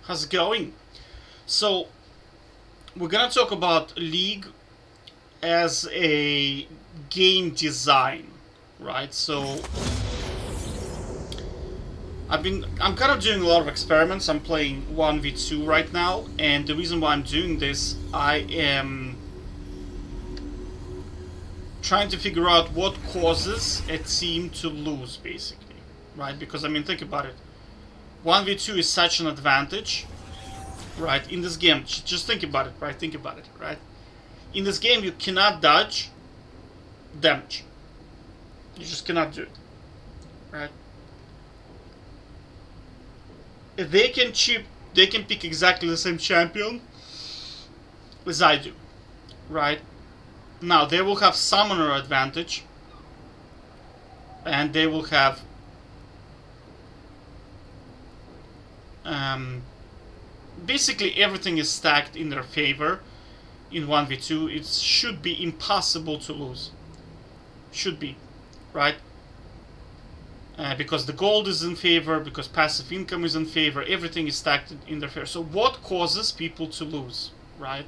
How's it going? So, we're gonna talk about League as a game design, right? So, I'm kind of doing a lot of experiments. I'm playing 1v2 right now, and the reason why I'm doing this, I am trying to figure out what causes a team to lose, basically, right? Because, I mean, think about it. 1v2 is such an advantage, right? In this game, just think about it, right? Think about it, right? In this game, you cannot dodge damage. You just cannot do it, right? If they can pick exactly the same champion as I do, right? Now, they will have summoner advantage, and they will have basically everything is stacked in their favor in 1v2. It should be impossible to lose. Should be, right? Because the gold is in favor, because passive income is in favor, everything is stacked in their favor. So what causes people to lose, right?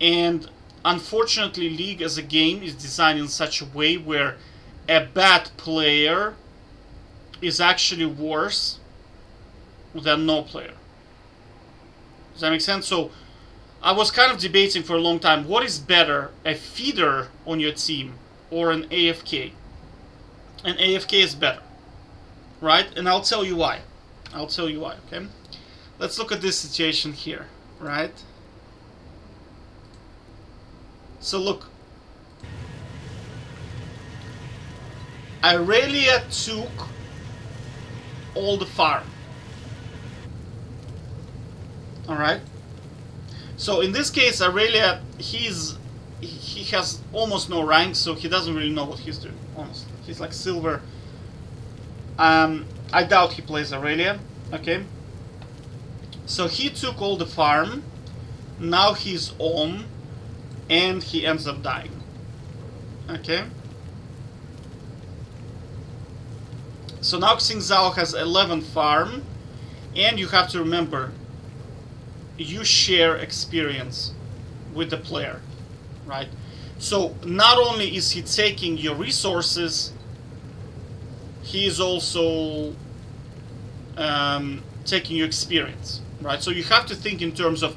And unfortunately, League as a game is designed in such a way where a bad player is actually worse than no player. Does that make sense? So I was kind of debating for a long time, what is better, a feeder on your team or an AFK? An AFK is better, right? And I'll tell you why. Okay? Let's look at this situation here, right? So look, Irelia took all the farm. Alright? So in this case, Irelia, he has almost no rank, so he doesn't really know what he's doing, honestly. He's like silver. I doubt he plays Irelia, okay? So he took all the farm, now he's on, and he ends up dying. Okay? So now Xing Zhao has 11 farm, and you have to remember, you share experience with the player, right? So not only is he taking your resources, he is also taking your experience, right? So you have to think in terms of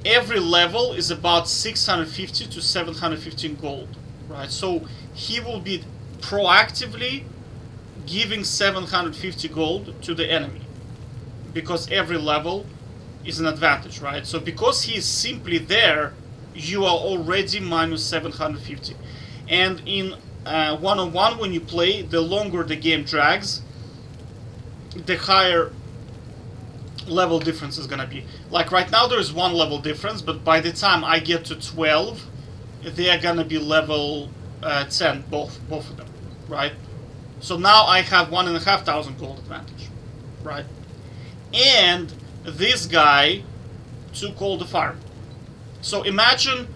every level is about 650 to 715 gold, right? So he will be proactively giving 750 gold to the enemy because every level is an advantage, right? So because he is simply there, you are already minus 750. And in one-on-one, when you play, the longer the game drags, the higher level difference is gonna be. Like right now there is one level difference, but by the time I get to 12, they are gonna be level 10, both of them, right? So now I have 1,500 gold advantage, right? And this guy took all the farm. So imagine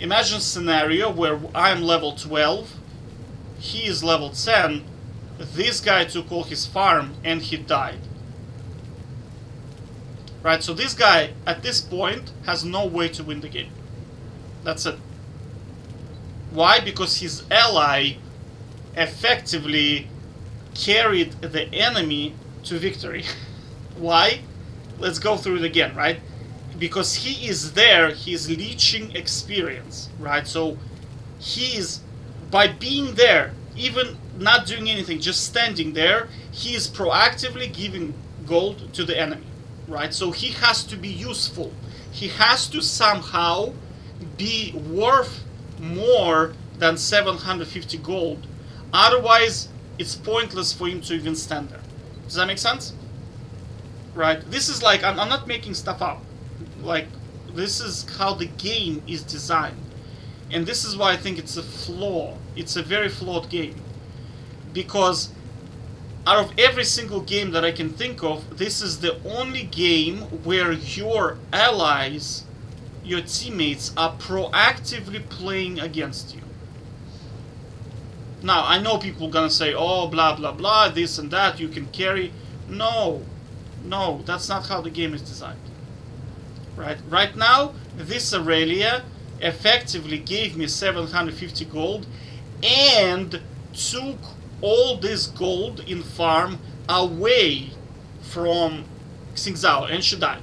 a scenario where I am level 12, he is level 10, this guy took all his farm and he died. Right, so this guy at this point has no way to win the game. That's it. Why? Because his ally effectively carried the enemy to victory. Why? Let's go through it again, right? Because he is there, he's leeching experience, right? So he is, by being there, even not doing anything, just standing there, he is proactively giving gold to the enemy, right? So he has to be useful. He has to somehow be worth more than 750 gold. Otherwise, it's pointless for him to even stand there. Does that make sense? Right? This is like, I'm not making stuff up. Like, this is how the game is designed. And this is why I think it's a flaw. It's a very flawed game. Because out of every single game that I can think of, this is the only game where your allies, your teammates, are proactively playing against you. Now, I know people are gonna say, oh, blah, blah, blah, this and that, you can carry. No. No, that's not how the game is designed. Right now, this Aurelia effectively gave me 750 gold and took all this gold in farm away from Xing Zhao, and she died.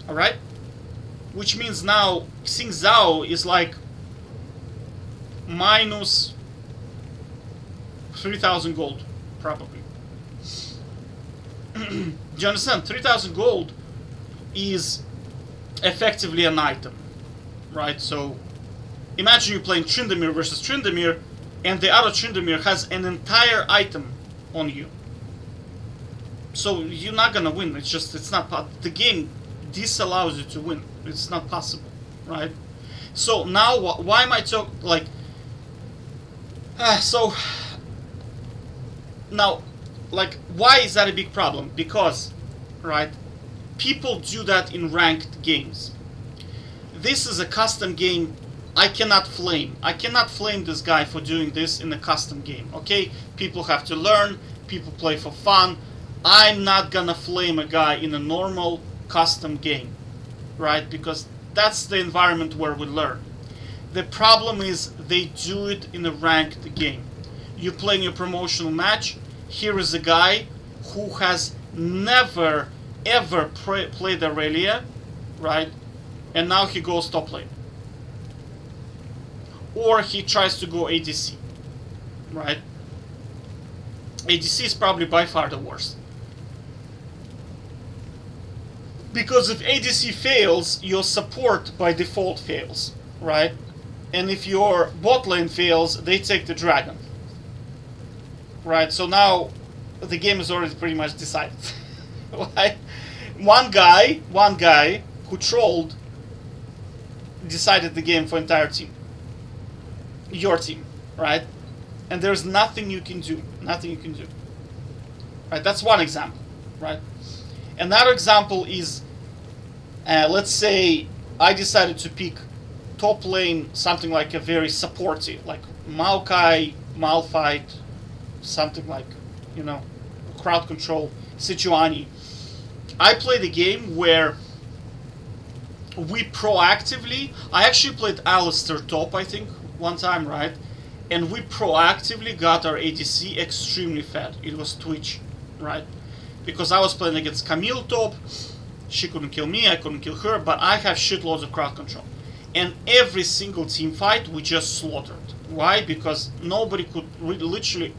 Alright? Which means now Xing Zhao is like minus 3,000 gold, probably. Do you understand? 3,000 gold is effectively an item, right? So imagine you're playing Tryndamere versus Tryndamere, and the other Tryndamere has an entire item on you. So you're not gonna win. It's not the game disallows you to win. It's not possible, right? So now why am I talking like? So now, like, why is that a big problem? Because, right, people do that in ranked games. This is a custom game. I cannot flame this guy for doing this in a custom game, okay? People have to learn, people play for fun. I'm not gonna flame a guy in a normal custom game, right? Because that's the environment where we learn. The problem is they do it in a ranked game. You're playing a promotional match, here is a guy who has never ever played Aurelia, right? And now he goes top lane. Or he tries to go ADC, right? ADC is probably by far the worst. Because if ADC fails, your support by default fails, right? And if your bot lane fails, they take the dragon. Right, so now the game is already pretty much decided. Right? One guy who trolled decided the game for entire team. Your team, right? And there's nothing you can do. Nothing you can do. Right, that's one example, right? Another example is, let's say I decided to pick top lane something like a very supporty, like Maokai, Malphite, something like, you know, crowd control, Sejuani. I played a game where we proactively, I actually played Alistar top, I think, one time, right? And we proactively got our ADC extremely fed. It was Twitch, right? Because I was playing against Camille top, she couldn't kill me, I couldn't kill her, but I have shitloads of crowd control. And every single team fight we just slaughtered. Why? Because nobody could literally...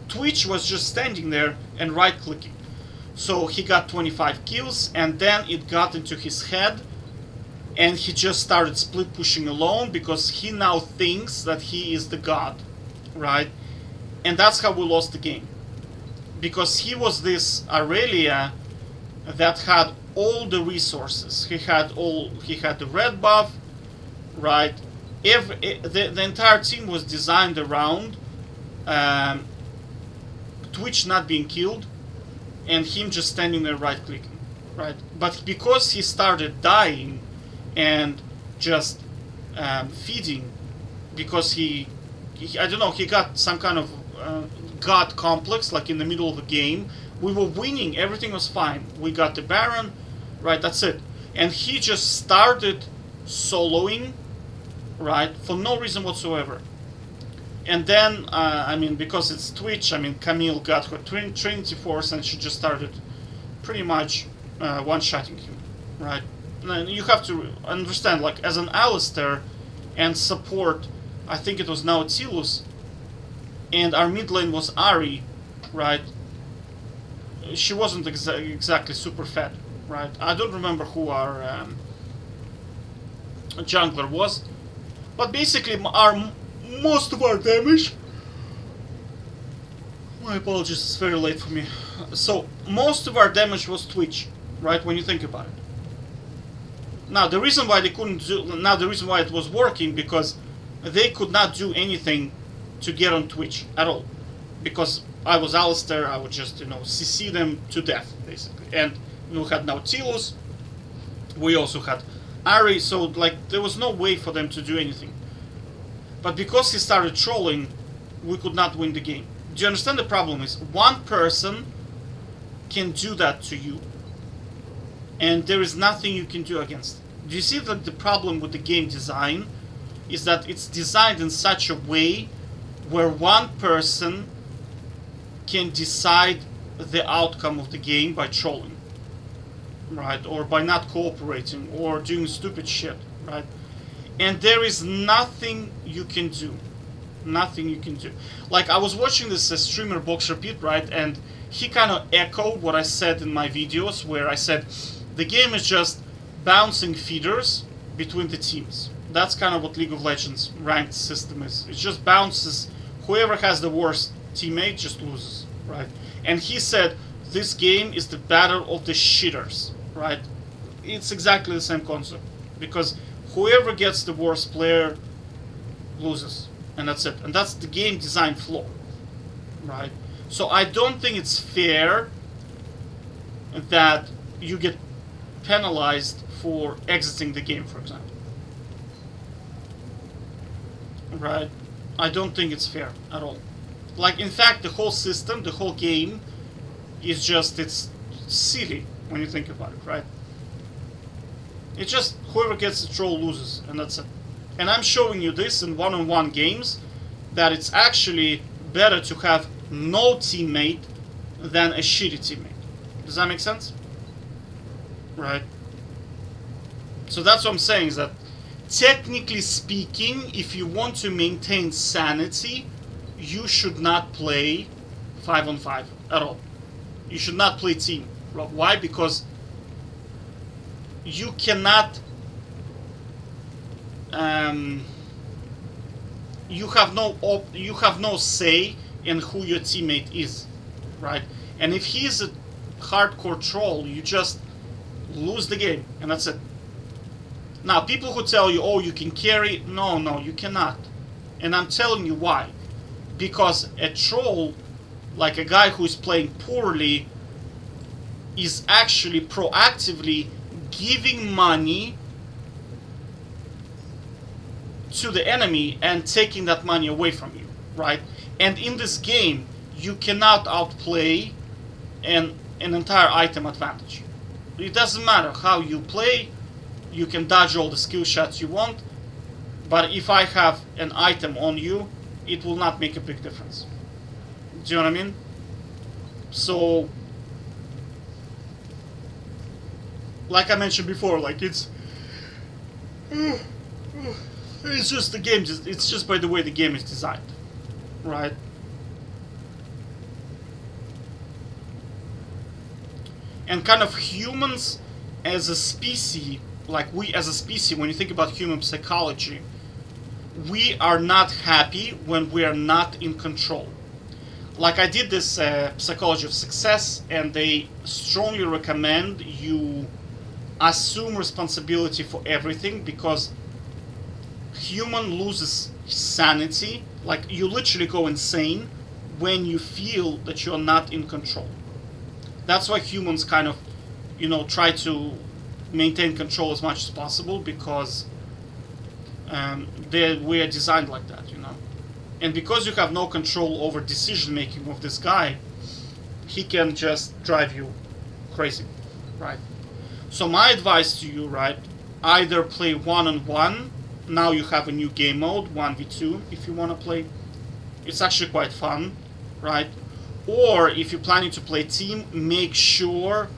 Twitch was just standing there and right-clicking. So he got 25 kills, and then it got into his head, and he just started split pushing alone because he now thinks that he is the god, right? And that's how we lost the game. Because he was this Aurelia that had all the resources. He had the red buff, right? The entire team was designed around Twitch not being killed and him just standing there right clicking, right? But because he started dying and just feeding, because he I don't know, he got some kind of god complex, like in the middle of the game. We were winning, everything was fine. We got the Baron, right, that's it. And he just started soloing, right, for no reason whatsoever. And then, I mean, because it's Twitch, I mean, Camille got her Trinity Force and she just started pretty much one-shotting him, right? And you have to understand, like, as an Alistar and support, I think it was Nautilus, and our mid lane was Ahri, right? She wasn't exactly super fed, right? I don't remember who our jungler was, but basically most of our damage... My apologies, it's very late for me. So, most of our damage was Twitch, right, when you think about it. Now, the reason why they couldn't do... Now, the reason why it was working, because they could not do anything to get on Twitch at all. Because I was Alistar, I would just, you know, CC them to death, basically. And we had Nautilus, we also had Ahri, so, like, there was no way for them to do anything. But because he started trolling, we could not win the game. Do you understand the problem is? One person can do that to you, and there is nothing you can do against it. Do you see that the problem with the game design is that it's designed in such a way where one person can decide the outcome of the game by trolling, right? Or by not cooperating or doing stupid shit, right? And there is nothing you can do. Nothing you can do. Like, I was watching this streamer Boxer Pete, right? And he kind of echoed what I said in my videos, where I said the game is just bouncing feeders between the teams. That's kind of what League of Legends ranked system is. It just bounces. Whoever has the worst teammate just loses, right? And he said this game is the battle of the shitters, right? It's exactly the same concept, because whoever gets the worst player loses, and that's it. And that's the game design flaw, right? So I don't think it's fair that you get penalized for exiting the game, for example. Right? I don't think it's fair at all. Like, in fact, the whole system, the whole game is just, it's silly when you think about it, right? It's just whoever gets the troll loses, and that's it. And I'm showing you this in one-on-one games, that it's actually better to have no teammate than a shitty teammate. Does that make sense? Right? So that's what I'm saying, is that technically speaking, if you want to maintain sanity, you should not play 5-on-5 at all. You should not play team. Why? Because you cannot... you have no say in who your teammate is, right? And if he is a hardcore troll, you just lose the game, and that's it. Now, people who tell you, oh, you can carry, no, you cannot. And I'm telling you why. Because a troll, like a guy who is playing poorly, is actually proactively giving money to the enemy and taking that money away from you, right? And in this game, you cannot outplay an entire item advantage. It doesn't matter how you play, you can dodge all the skill shots you want, but if I have an item on you, it will not make a big difference. Do you know what I mean? So, like I mentioned before, like it's just the game. It's just by the way the game is designed, right? And kind of humans as a species, like we as a species, when you think about human psychology, we are not happy when we are not in control. Like I did this psychology of success, and they strongly recommend you assume responsibility for everything, because human loses sanity, like you literally go insane when you feel that you're not in control. That's why humans kind of, try to maintain control as much as possible, because we are designed like that, And because you have no control over decision making of this guy, he can just drive you crazy, right? So my advice to you, right, either play 1-on-1. Now you have a new game mode, 1v2, if you want to play. It's actually quite fun, right? Or if you're planning to play team, make sure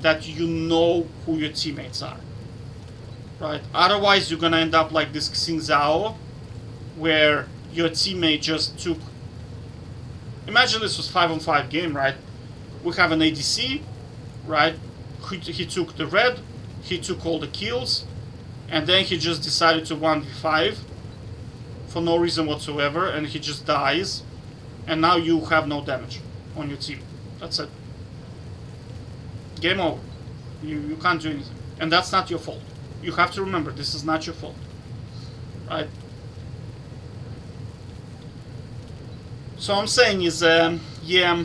that you know who your teammates are, right? Otherwise, you're gonna end up like this Xin Zhao, where your teammate just took... Imagine this was 5-on-5 game, right? We have an ADC, right? He took the red, he took all the kills, and then he just decided to 1v5 for no reason whatsoever, and he just dies, and now you have no damage on your team. That's it. Game over. You can't do anything. And that's not your fault. You have to remember, this is not your fault. Right? So I'm saying is, yeah,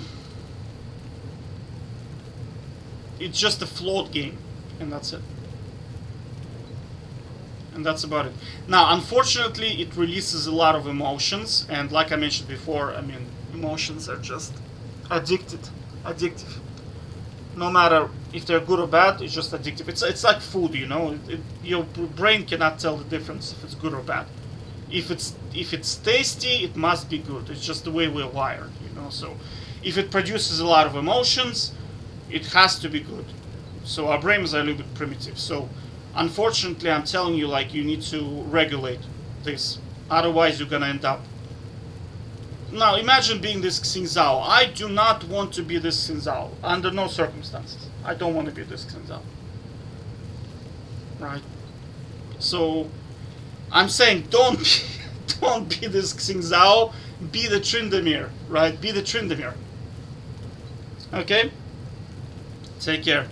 it's just a flawed game, and that's it. And that's about it. Now, unfortunately, it releases a lot of emotions, and like I mentioned before, I mean, emotions are just addictive. no matter if they're good or bad. It's just addictive. It's like food, you know. Your brain cannot tell the difference if it's good or bad. If it's tasty, it must be good. It's just the way we're wired, you know. So if it produces a lot of emotions, it has to be good. So our brains are a little bit primitive. So unfortunately, I'm telling you, like, you need to regulate this. Otherwise, you're gonna end up. Now, imagine being this Xingzhao. I do not want to be this Xingzhao under no circumstances. I don't want to be this Xingzhao. Right? So, I'm saying don't be this Xingzhao. Be the Tryndamere, right? Be the Tryndamere. Okay? Take care.